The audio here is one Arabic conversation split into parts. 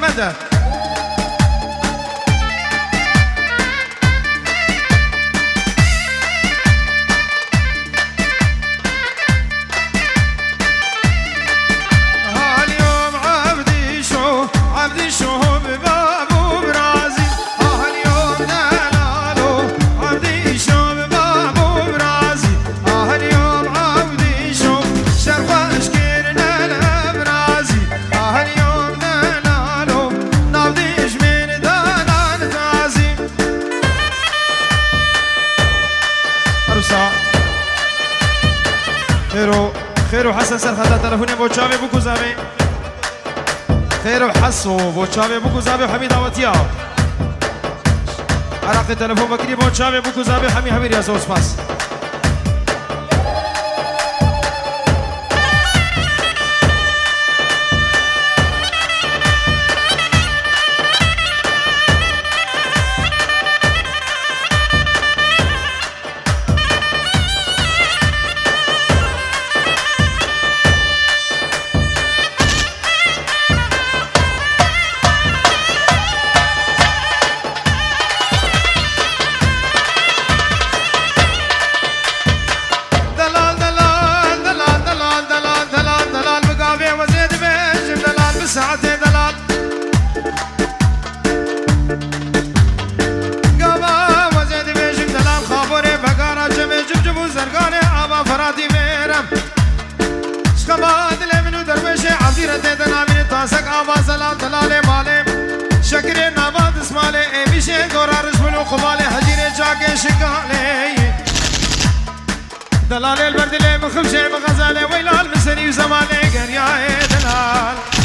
منده خير وحسن سر خدا تلفوني بوچاوي بوكو زابي خير وحسو بوچاوي بوكو زابي وحميد عواتيا عراقي تلفون بكري بوچاوي بوكو زابي حمي حمير يا زور سباس شكري نبات اسمالي بيشي قرار اسملو قبالي حجيري جاكي شقالي دلالي البردلي مخبشي بغزالي ويلال مسري وزمالي قرياي دلال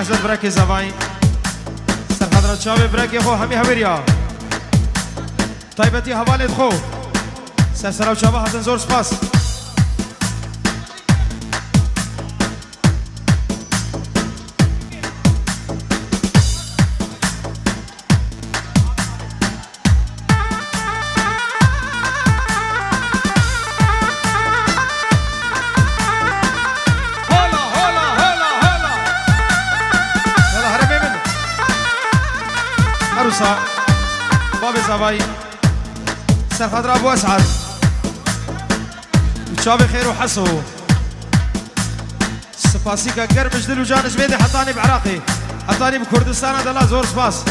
بحثت بركي زباين سر حضرت شاوي بركي خو همي هبريا طيبتي حوالت خو سر سراو شابه حسن زور سپاس باب زباي سر خضرا ابو اسعد وشابي خير وحسو سباسيكا قرمش دلو جانش بيدي حطاني بعراقي حطاني بكردستان دلا زور سباس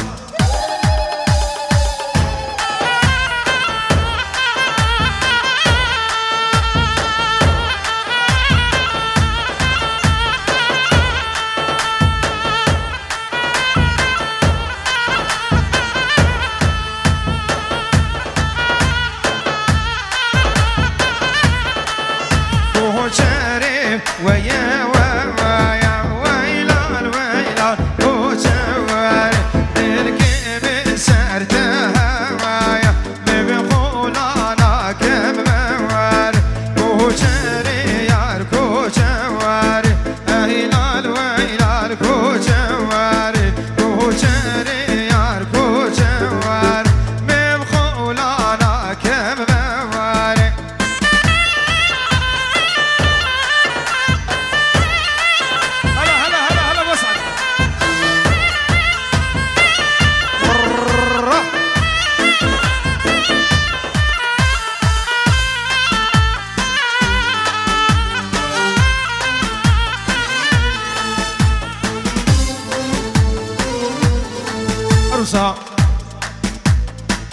ويا ويا ويلال ويلال وجوار الكيب سرتها ويا بقول انا كم موار وجري يار كوجوار هلال ويلال كوجوار وجري يار كوجوار بقول انا كم موار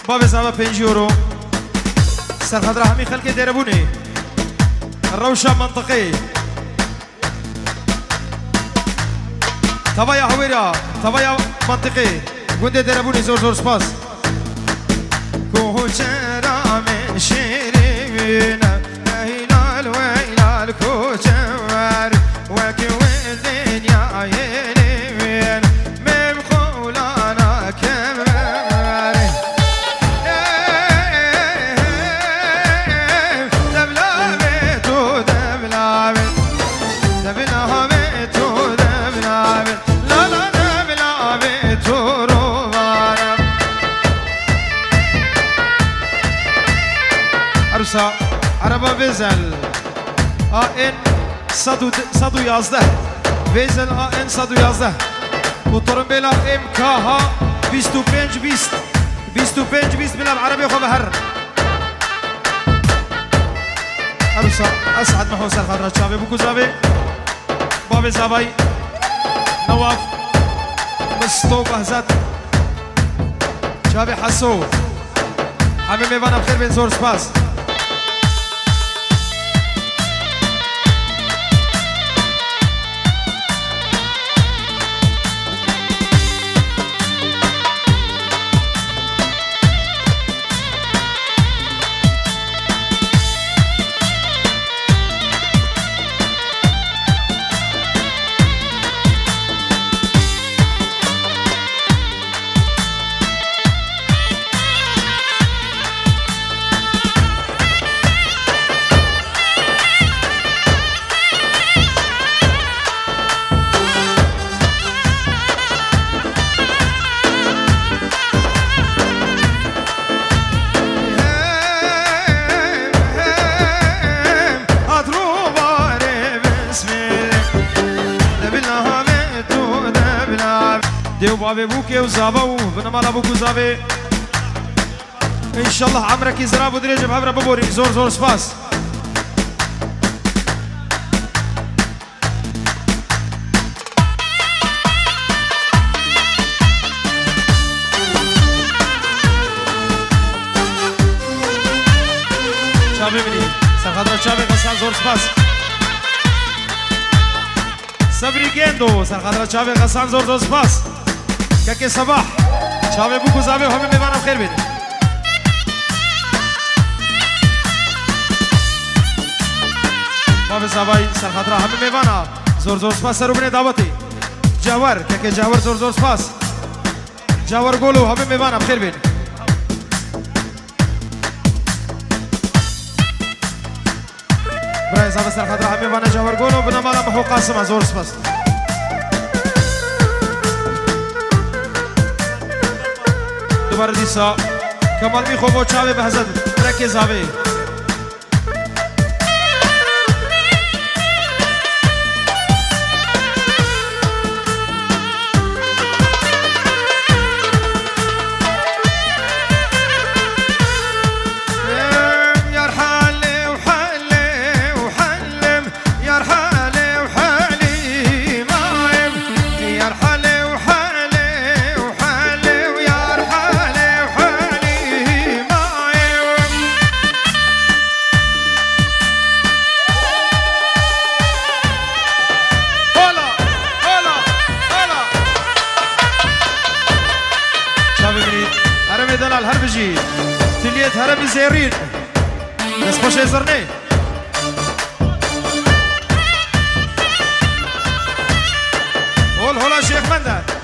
باب زعما 5 يورو سر خضرا همي خلقي ديربوني الروشة منطقي تبايا هويرا تبايا منطقي قندي دربوني زور زور سباس كوچرا من شيرينا هلال ويلال كوچر وكو الدنيا يلين مبخولانا كمر دبلابتو دبلابتو دبلابت لا لا دبلابتو روبانا عروسا عربا فيزل آن 111 فيزل آن 111 وطرمبيلا ام كاها 25 بلاد عربي خو بهر عروسا اسعد محو سر خضرا شابي بوكو زابي بابي زابي نواف مستو بهزت شابي حسو حبيبي ميوانا بخير بين زور سباس ديو بابي بوكي وزابو بنمال ابوكو زابي ان شاء الله عمرك يزراب ودريج بحبره ببوري زور زور سباس شابي مني سرخدرة شابي غسان زور سباس صبري جندو سرخدرة شابي غسان زور زور سباس كاكي صباح شابي بوكو زابي وهم ميوانا بخير بين بابي زابي سرخدرة هم ميوانا زور زور سباس سرو بني دعوتي جاور كاكي جاور زور زور سباس جاور قولو هم ميوانا بخير بين براي زابي سرخدرة هم ميوانا جاور قولو بنمالا محو قاسم زور سباس بردیسا کمال میخو با چاوی بهزد رکی زاوی تليت هربي زيرين بس باش يزرني قول هلا شيخ مندر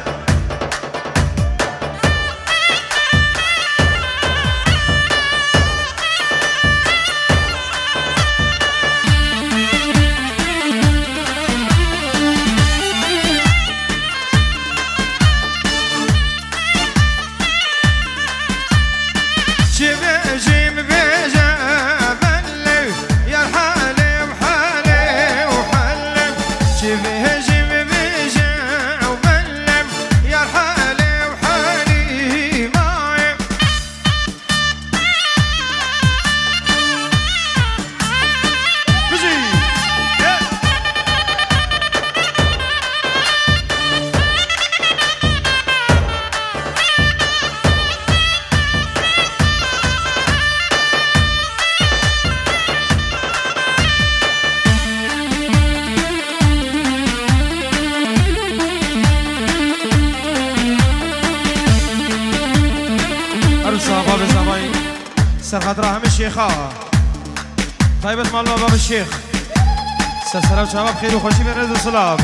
سر خاطر هم الشيخة طيبة مالنا باب الشيخ سلسلة وشباب خير وخوشي من رزق الصلاب